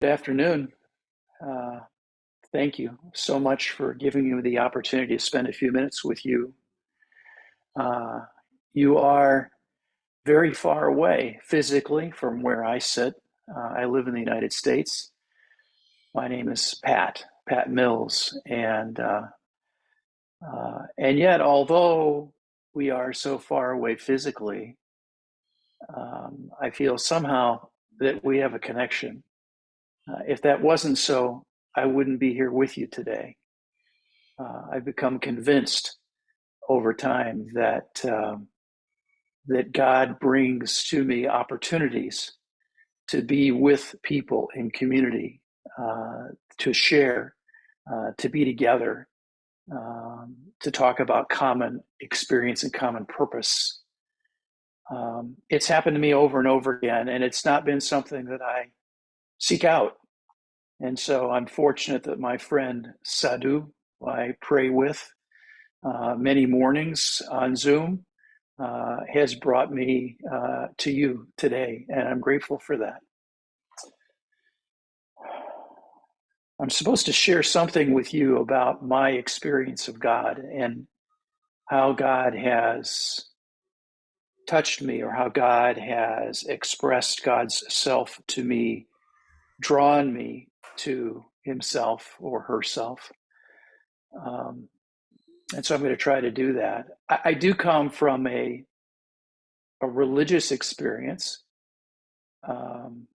Good afternoon. Uh, Thank you so much for giving me the opportunity to spend a few minutes with you. Uh, you are very far away physically from where I sit. I live in the United States. My name is Pat Mills, and yet, although we are so far away physically, I feel somehow that we have a connection. If that wasn't so, I wouldn't be here with you today. I've become convinced over time that God brings to me opportunities to be with people in community, uh, to share, to be together, to talk about common experience and common purpose. It's happened to me over and over again, and it's not been something that I seek out. And so I'm fortunate that my friend Sadhu, who I pray with many mornings on Zoom, has brought me to you today, and I'm grateful for that. I'm supposed to share something with you about my experience of God and how God has touched me, or how God has expressed God's self to me, drawn me to himself or herself. Um, and so I'm going to try to do that. I do come from a religious experience. Um,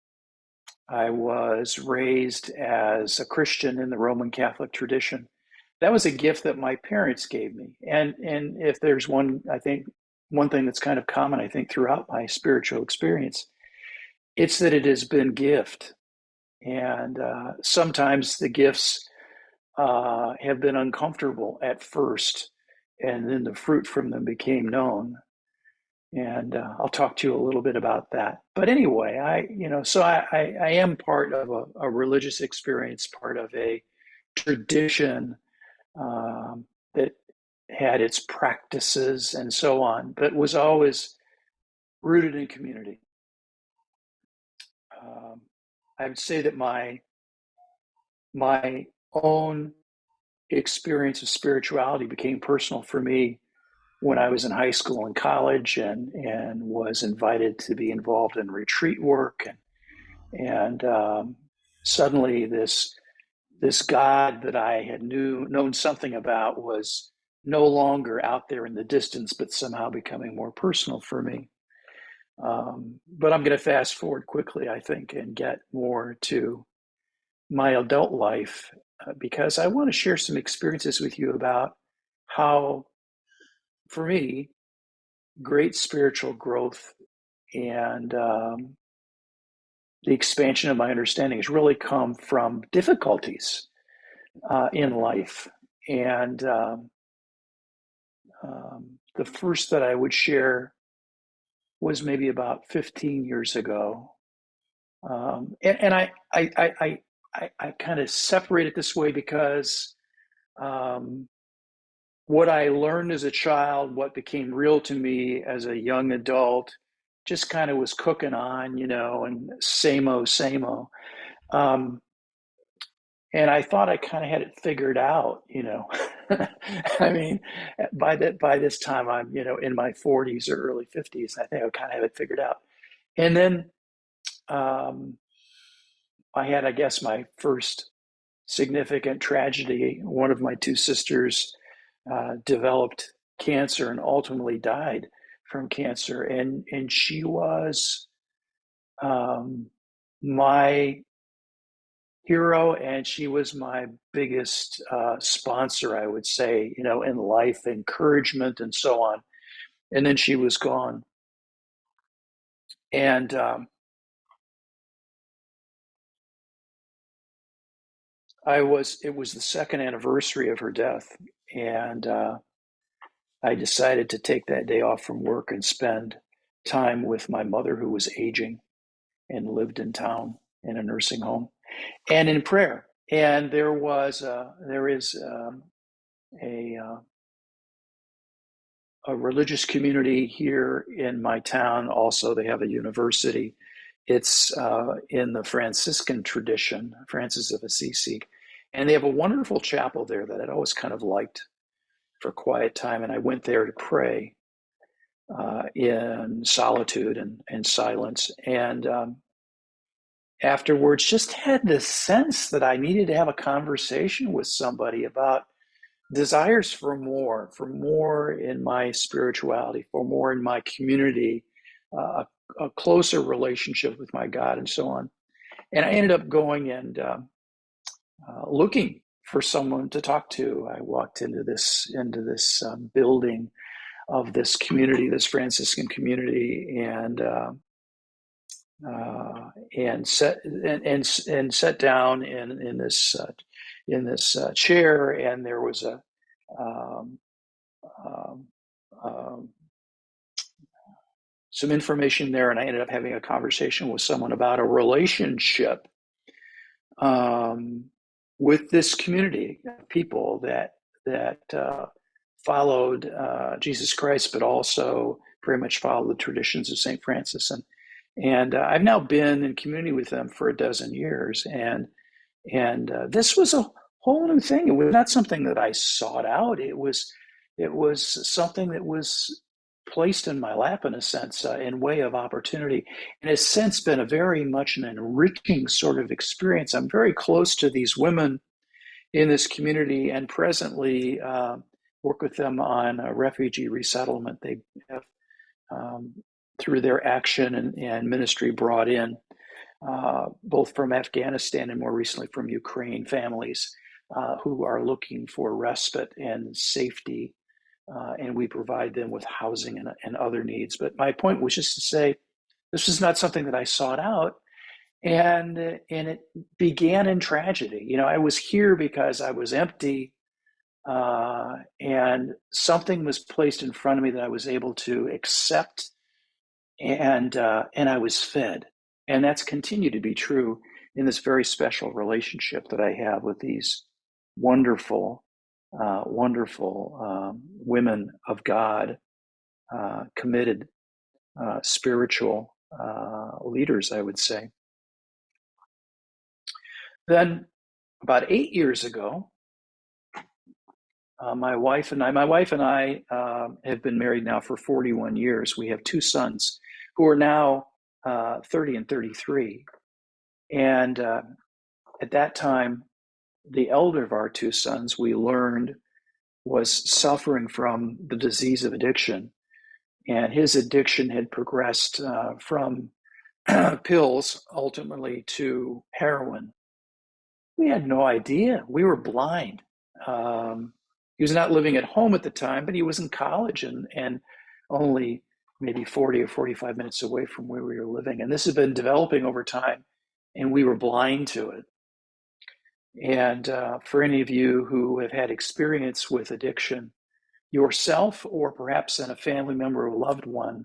I was raised as a Christian in the Roman Catholic tradition. That was a gift that my parents gave me. And if there's one, I think one thing that's kind of common, I think, throughout my spiritual experience, it's that it has been gift. And sometimes the gifts have been uncomfortable at first, and then the fruit from them became known. And I'll talk to you a little bit about that. But anyway, I am part of a religious experience, part of a tradition that had its practices and so on, but was always rooted in community. Um, I would say that my own experience of spirituality became personal for me when I was in high school and college, and was invited to be involved in retreat work, and suddenly this God that I had known something about was no longer out there in the distance, but somehow becoming more personal for me. But I'm going to fast forward quickly, I think, and get more to my adult life, because I want to share some experiences with you about how, for me, great spiritual growth and the expansion of my understanding has really come from difficulties in life. And the first that I would share was maybe about 15 years ago. And I kind of separate it this way because um, what I learned as a child, what became real to me as a young adult, just kind of was cooking on, and same-o. Um, and I thought I kind of had it figured out. I mean, by this time I'm, in my 40s or early 50s. I think I kind of have it figured out. And then um, I had, I guess, my first significant tragedy. One of my two sisters developed cancer and ultimately died from cancer, and she was um, my hero, and she was my biggest sponsor, I would say, in life, encouragement, and so on. And then she was gone, and I was. It was the second anniversary of her death, and I decided to take that day off from work and spend time with my mother, who was aging and lived in town in a nursing home, and in prayer. And there is a a religious community here in my town. Also, they have a university, It's in the Franciscan tradition, Francis of Assisi, and they have a wonderful chapel there that I'd always kind of liked for quiet time. And I went there to pray in solitude and silence. And afterwards, just had this sense that I needed to have a conversation with somebody about desires for more in my spirituality, for more in my community, a closer relationship with my God, and so on. And I ended up going and looking for someone to talk to. I walked into this building of this community, this Franciscan community, and sat down in this chair, and there was a um, um, um, some information there, and I ended up having a conversation with someone about a relationship um, with this community of people that followed Jesus Christ, but also very much followed the traditions of Saint Francis. And I've now been in community with them for a dozen years, and this was a whole new thing. It was not something that I sought out. It was something that was placed in my lap, in a sense, in way of opportunity, and has since been a very much an enriching sort of experience. I'm very close to these women in this community, and presently work with them on a refugee resettlement. They have, um, through their action and ministry, brought in both from Afghanistan and more recently from Ukraine, families who are looking for respite and safety, and we provide them with housing and other needs. But my point was just to say this was not something that I sought out, and it began in tragedy. I was here because I was empty, and something was placed in front of me that I was able to accept, and I was fed, and that's continued to be true in this very special relationship that I have with these wonderful, wonderful women of God, committed spiritual leaders, I would say. Then, about 8 years ago, my wife and I have been married now for 41 years. We have two sons who are now 30 and 33. And at that time, the elder of our two sons, we learned, was suffering from the disease of addiction. And his addiction had progressed from pills ultimately to heroin. We had no idea. We were blind. Um, he was not living at home at the time, but he was in college and only maybe 40 or 45 minutes away from where we were living. And this had been developing over time, and we were blind to it. And for any of you who have had experience with addiction yourself, or perhaps in a family member or a loved one,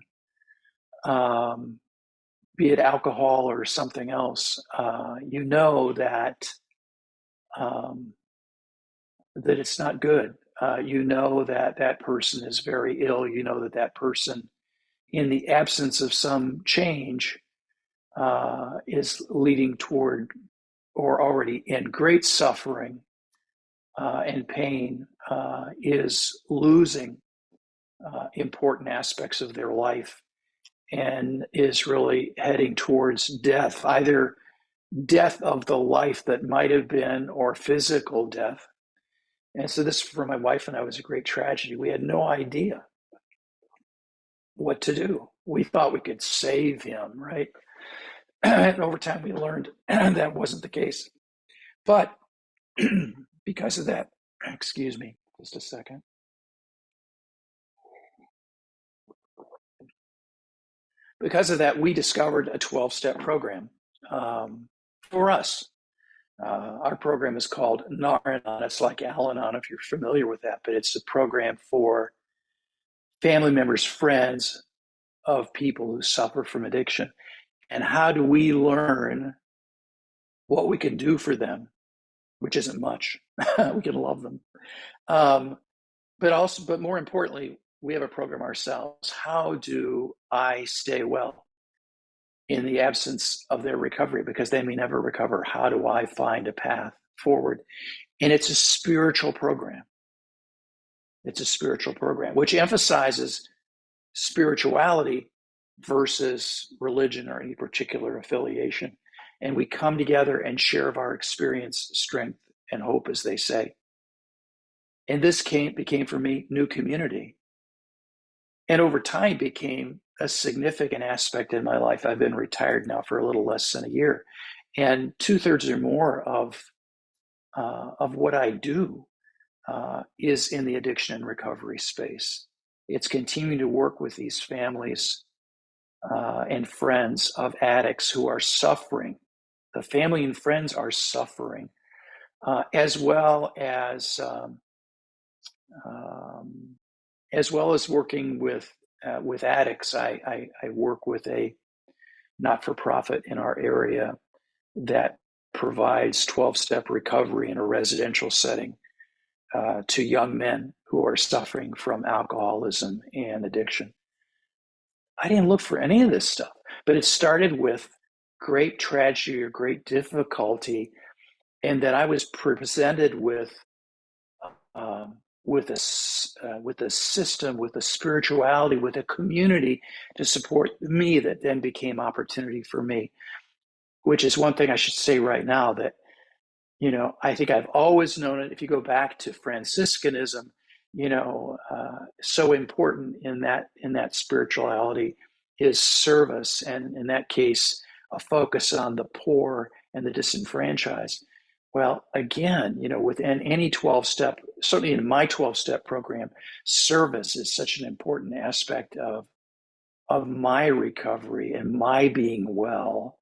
um, be it alcohol or something else, you know um, that it's not good. You know that that person is very ill. You know that that person, in the absence of some change, is leading toward or already in great suffering and pain, is losing important aspects of their life, and is really heading towards death, either death of the life that might have been or physical death. And so this, for my wife and I, was a great tragedy. We had no idea what to do. We thought we could save him, right? And over time, we learned that wasn't the case. But because of that, excuse me, just a second. Because of that, we discovered a 12-step program for us. Our program is called Nar-Anon. It's like Al-Anon, if you're familiar with that, but it's a program for family members, friends of people who suffer from addiction. And how do we learn what we can do for them, which isn't much. We can love them. Um, but more importantly, we have a program ourselves. How do I stay well in the absence of their recovery because they may never recover. How do I find a path forward? And it's a spiritual program. It's a spiritual program, which emphasizes spirituality versus religion or any particular affiliation. And we come together and share of our experience, strength, and hope, as they say. And this became for me new community. And over time became a significant aspect in my life. I've been retired now for a little less than a year. And 2/3 or more of what I do is in the addiction and recovery space. It's continuing to work with these families and friends of addicts who are suffering. The family and friends are suffering, as well as working with addicts. I work with a not-for-profit in our area that provides 12-step recovery in a residential setting to young men who are suffering from alcoholism and addiction. I didn't look for any of this stuff, but it started with great tragedy or great difficulty, and that I was presented with a system, with a spirituality, with a community to support me that then became opportunity for me, which is one thing I should say right now that, I think I've always known it. If you go back to Franciscanism, so important in that spirituality is service, and in that case, a focus on the poor and the disenfranchised. Well, again, within any 12-step, certainly in my 12-step program, service is such an important aspect of my recovery and my being well.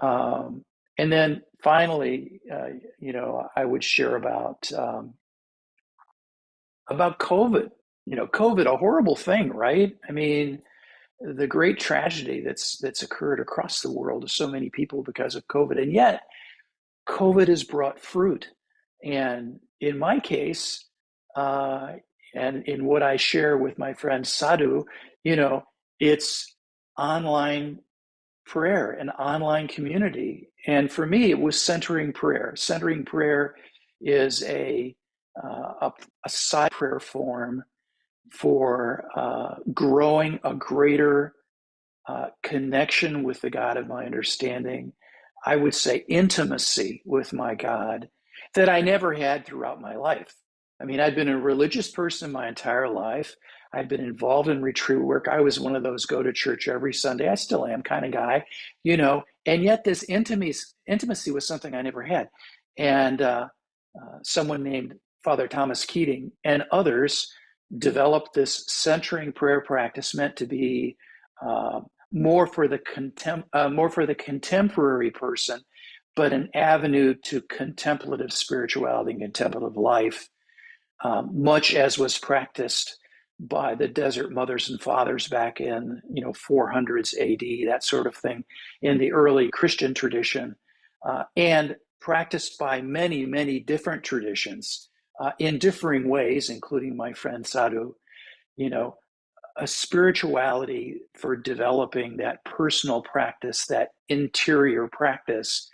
And then finally, I would share about COVID. COVID, a horrible thing, right? I mean, the great tragedy that's occurred across the world to so many people because of COVID, and yet COVID has brought fruit. And in my case, and in what I share with my friend Sadhu, it's online prayer, an online community. And for me, it was centering prayer. Centering prayer is a side prayer form for growing a greater connection with the God of my understanding. I would say intimacy with my God that I never had throughout my life. I mean, I've been a religious person my entire life. I've been involved in retreat work. I was one of those go to church every Sunday. I still am kind of guy, and yet this intimacy was something I never had. And someone named Father Thomas Keating and others developed this centering prayer practice meant to be more for the contemporary person, but an avenue to contemplative spirituality and contemplative life, much as was practiced by the desert mothers and fathers back in 400s AD, that sort of thing, in the early Christian tradition, and practiced by many, many different traditions in differing ways, including my friend Sadhu, a spirituality for developing that personal practice, that interior practice.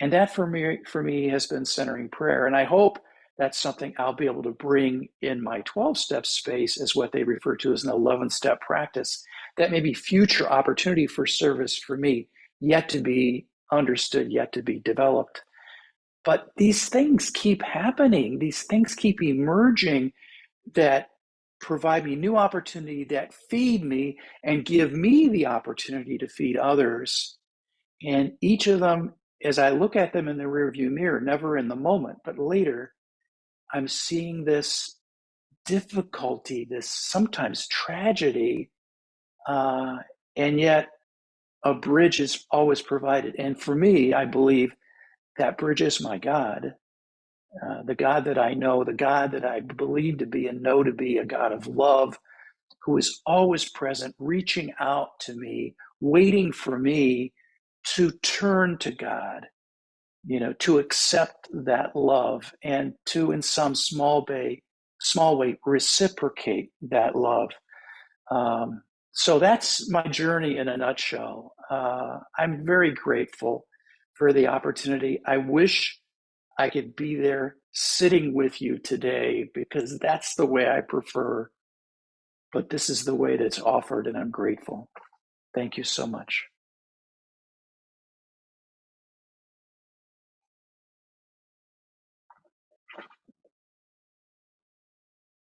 And that for me has been centering prayer. And I hope that's something I'll be able to bring in my 12-step space as what they refer to as an 11-step practice. That may be future opportunity for service for me, yet to be understood, yet to be developed. But these things keep happening. These things keep emerging that provide me new opportunity, that feed me and give me the opportunity to feed others. And each of them, as I look at them in the rearview mirror, never in the moment, but later, I'm seeing this difficulty, this sometimes tragedy, and yet a bridge is always provided. And for me, I believe that bridge is my God, the God that I know, the God that I believe to be and know to be a God of love, who is always present, reaching out to me, waiting for me to turn to God, to accept that love and to, in some small way, reciprocate that love. So that's my journey in a nutshell. I'm very grateful for the opportunity. I wish I could be there sitting with you today because that's the way I prefer, but this is the way that's offered, and I'm grateful. Thank you so much.